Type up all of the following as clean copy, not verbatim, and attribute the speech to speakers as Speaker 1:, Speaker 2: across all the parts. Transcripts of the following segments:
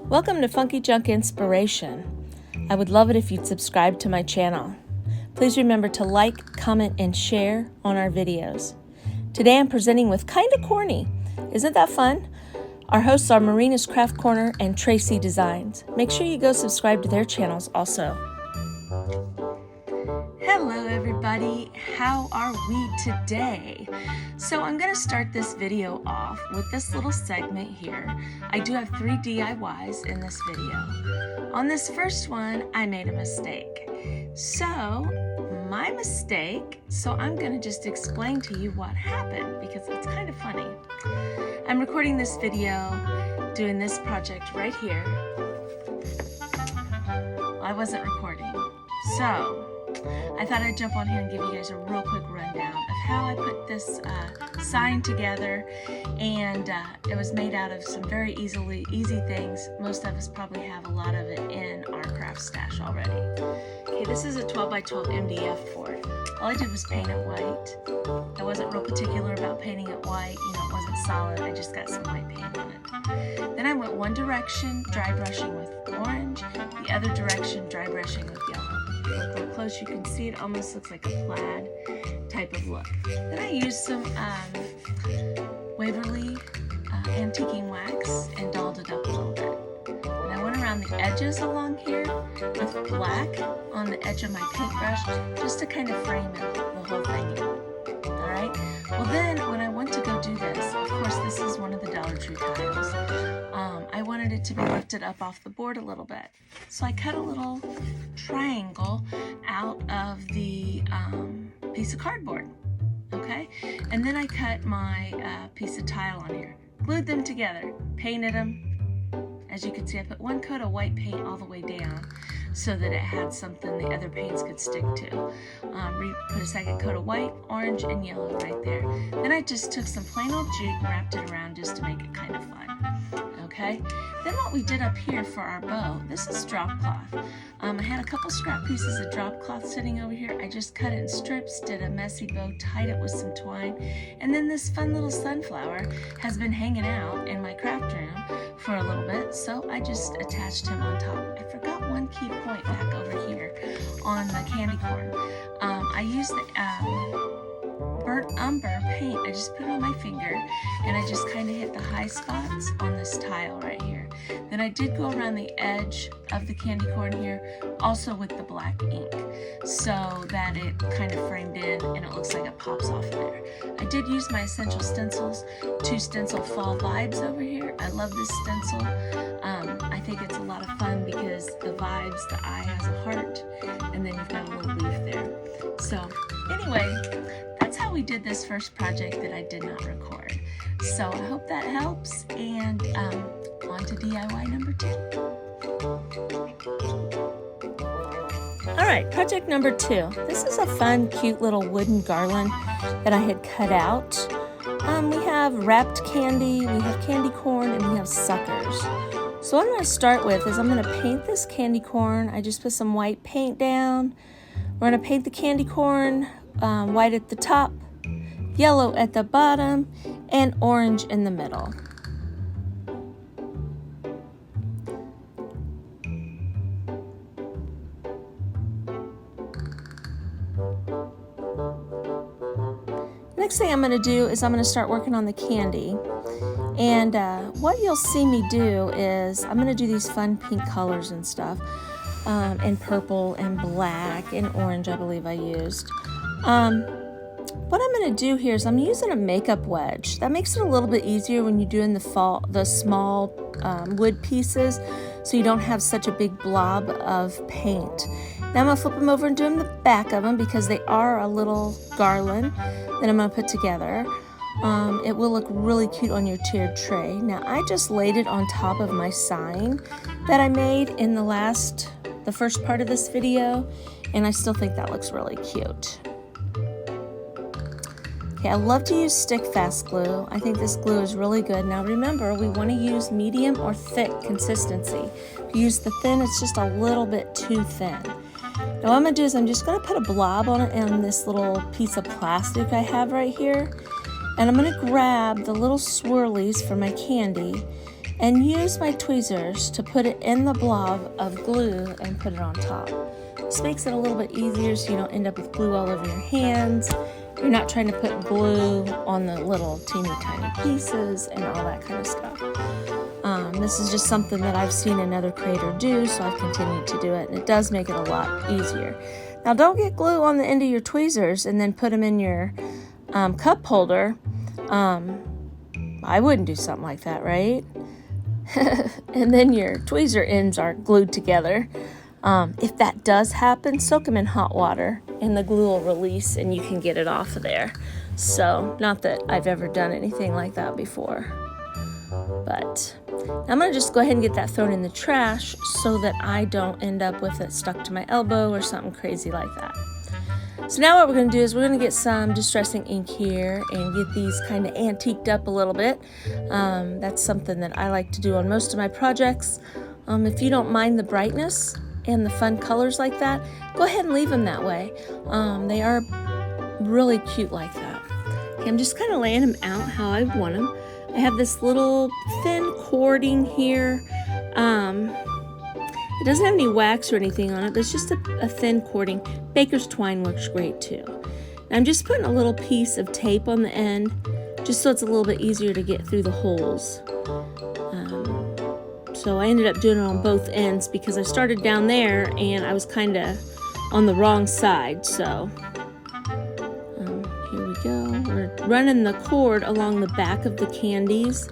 Speaker 1: Welcome to Funky Junk Inspiration. I would love it if you'd subscribe to my channel. Please remember to like, comment, and share on our videos. Today I'm presenting with Kinda Corny. Isn't that fun? Our hosts are Morena's Craft Corner and Traci Designs. Make sure you go subscribe to their channels also. Hello everybody, how are we today? So I'm going to start this video off with this little segment here. I do have 3 DIYs in this video. On this first one, I made a mistake. My mistake, I'm going to just explain to you what happened because it's kind of funny. I'm recording this video, doing this project right here. I wasn't recording, so I thought I'd jump on here and give you guys a real quick rundown of how I put this sign together, and it was made out of some very easy things. Most of us probably have a lot of it in our craft stash already. Okay, this is a 12x12 MDF board. All I did was paint it white. I wasn't real particular about painting it white, it wasn't solid. I just got some white paint on it. Then I went one direction, dry brushing with orange, the other direction, dry brushing with yellow. Look real close, you can see it almost looks like a plaid type of look. Then I used some Waverly antiquing wax and dolled it up a little bit. And I went around the edges along here with black on the edge of my paintbrush just to kind of frame it, the whole thing in. Alright? Well then, when I went to go do this, of course this is one of the Dollar Tree tiles, I wanted it to be lifted up off the board a little bit. So I cut a little triangle out of the piece of cardboard, okay? And then I cut my piece of tile on here, glued them together, painted them. As you can see, I put one coat of white paint all the way down so that it had something the other paints could stick to. Put a second coat of white, orange, and yellow right there. Then I just took some plain old jute and wrapped it around just to make it kind of fun. Okay, then what we did up here for our bow, this is drop cloth. I had a couple scrap pieces of drop cloth sitting over here. I just cut it in strips, did a messy bow, tied it with some twine, and then this fun little sunflower has been hanging out in my craft room for a little bit, so I just attached him on top. I forgot one key point back over here on the candy corn. I used the burnt umber paint. I just put it on my finger and I just kind of hit the high spots on this tile right here. Then I did go around the edge of the candy corn here also with the black ink so that it kind of framed in and it looks like it pops off there. I did use my essential stencils to stencil fall vibes over here. I love this stencil. I think it's a lot of fun because the vibes, the eye has a heart and then you've got a little leaf there. So anyway, that's how we did this first project that I did not record. So I hope that helps, and on to DIY number 2. Alright, project number 2. This is a fun, cute little wooden garland that I had cut out. We have wrapped candy, we have candy corn, and we have suckers. So what I'm going to start with is I'm going to paint this candy corn. I just put some white paint down. We're going to paint the candy corn white at the top, yellow at the bottom, and orange in the middle. Next thing I'm going to do is I'm going to start working on the candy. And what you'll see me do is I'm going to do these fun pink colors and stuff. And purple and black and orange, I believe I used. What I'm going to do here is I'm using a makeup wedge. That makes it a little bit easier when you're doing the small wood pieces, so you don't have such a big blob of paint. Now I'm going to flip them over and do them the back of them because they are a little garland that I'm going to put together. It will look really cute on your tiered tray. Now I just laid it on top of my sign that I made in the first part of this video, and I still think that looks really cute. Okay, I love to use stick fast glue. I think this glue is really good. Now remember, we want to use medium or thick consistency. If you use the thin, it's just a little bit too thin. Now what I'm going to do is I'm just going to put a blob on it and this little piece of plastic I have right here. And I'm going to grab the little swirlies for my candy and use my tweezers to put it in the blob of glue and put it on top. This makes it a little bit easier so you don't end up with glue all over your hands. You're not trying to put glue on the little teeny tiny pieces and all that kind of stuff. This is just something that I've seen another creator do, so I've continued to do it, and it does make it a lot easier. Now, don't get glue on the end of your tweezers and then put them in your cup holder. I wouldn't do something like that, right? And then your tweezer ends aren't glued together. If that does happen, soak them in hot water and the glue will release and you can get it off of there. So, not that I've ever done anything like that before. But I'm going to just go ahead and get that thrown in the trash so that I don't end up with it stuck to my elbow or something crazy like that. So now what we're going to do is we're going to get some distressing ink here and get these kind of antiqued up a little bit. That's something that I like to do on most of my projects. If you don't mind the brightness and the fun colors like that, go ahead and leave them that way. They are really cute like that. Okay, I'm just kind of laying them out how I want them. I have this little thin cording here. It doesn't have any wax or anything on it, but it's just a thin cording. Baker's twine works great too. And I'm just putting a little piece of tape on the end, just so it's a little bit easier to get through the holes. So I ended up doing it on both ends because I started down there and I was kind of on the wrong side. So here we go. We're running the cord along the back of the candies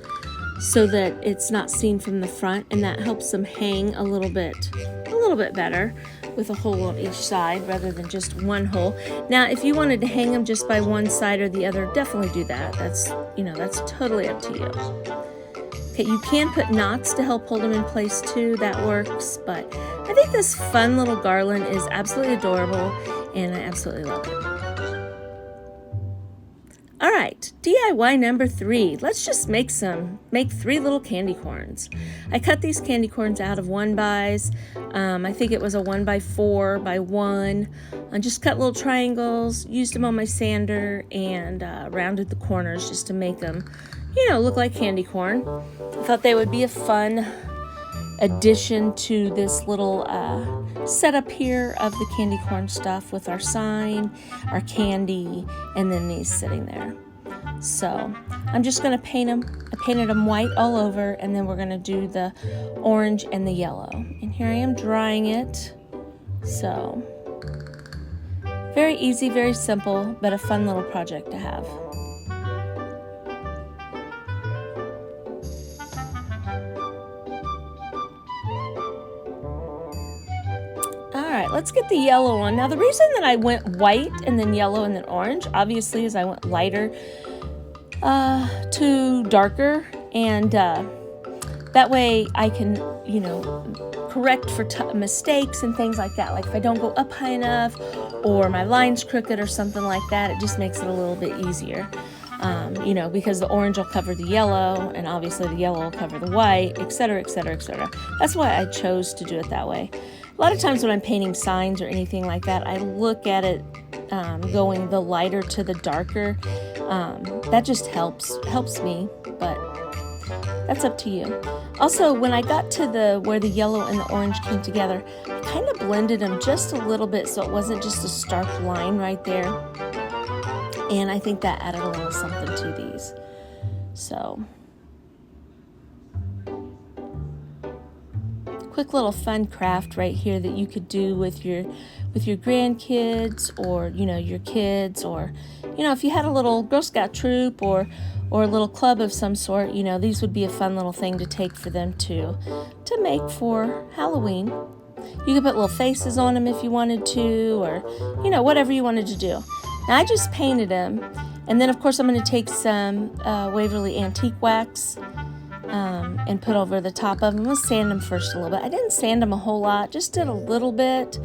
Speaker 1: so that it's not seen from the front, and that helps them hang a little bit better with a hole on each side rather than just one hole. Now, if you wanted to hang them just by one side or the other, definitely do that. That's totally up to you. Okay, you can put knots to help hold them in place too. That works, but I think this fun little garland is absolutely adorable, and I absolutely love it. All right, DIY number 3. Let's just make 3 little candy corns. I cut these candy corns out of 1-bys. I think it was a 1x4 by 1. I just cut little triangles, used them on my sander, and rounded the corners just to make them, look like candy corn. I thought they would be a fun addition to this little setup here of the candy corn stuff with our sign, our candy, and then these sitting there. So I'm just going to paint them. I painted them white all over, and then we're going to do the orange and the yellow. And here I am drying it. So very easy, very simple, but a fun little project to have. Alright, let's get the yellow on. Now the reason that I went white and then yellow and then orange, obviously, is I went lighter to darker, and that way I can, correct for mistakes and things like that. Like if I don't go up high enough or my line's crooked or something like that, it just makes it a little bit easier. Because the orange will cover the yellow, and obviously the yellow will cover the white, etc., etc., etc. That's why I chose to do it that way. A lot of times when I'm painting signs or anything like that, I look at it going the lighter to the darker. That just helps me, but that's up to you. Also, when I got to where the yellow and the orange came together, I kind of blended them just a little bit so it wasn't just a stark line right there. And I think that added a little something to these. So, quick little fun craft right here that you could do with your grandkids, or your kids, or if you had a little Girl Scout troop or a little club of some sort, these would be a fun little thing to take for them to make for Halloween. You could put little faces on them if you wanted to, or whatever you wanted to do. Now I just painted them, and then of course I'm going to take some Waverly Antique Wax and put over the top of them. I'm going to sand them first a little bit. I didn't sand them a whole lot, just did a little bit.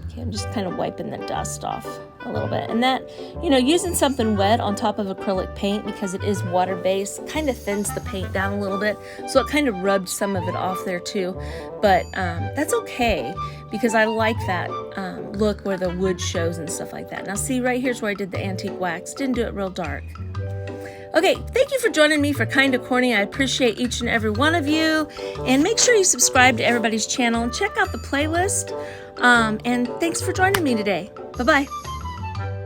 Speaker 1: Okay, I'm just kind of wiping the dust off a little bit. And that, using something wet on top of acrylic paint, because it is water-based, kind of thins the paint down a little bit. So it kind of rubbed some of it off there too. But that's okay, because I like that look where the wood shows and stuff like that. Now see, right here's where I did the antique wax. Didn't do it real dark. Okay, thank you for joining me for Kinda Corny. I appreciate each and every one of you. And make sure you subscribe to everybody's channel and check out the playlist. And thanks for joining me today. Bye-bye.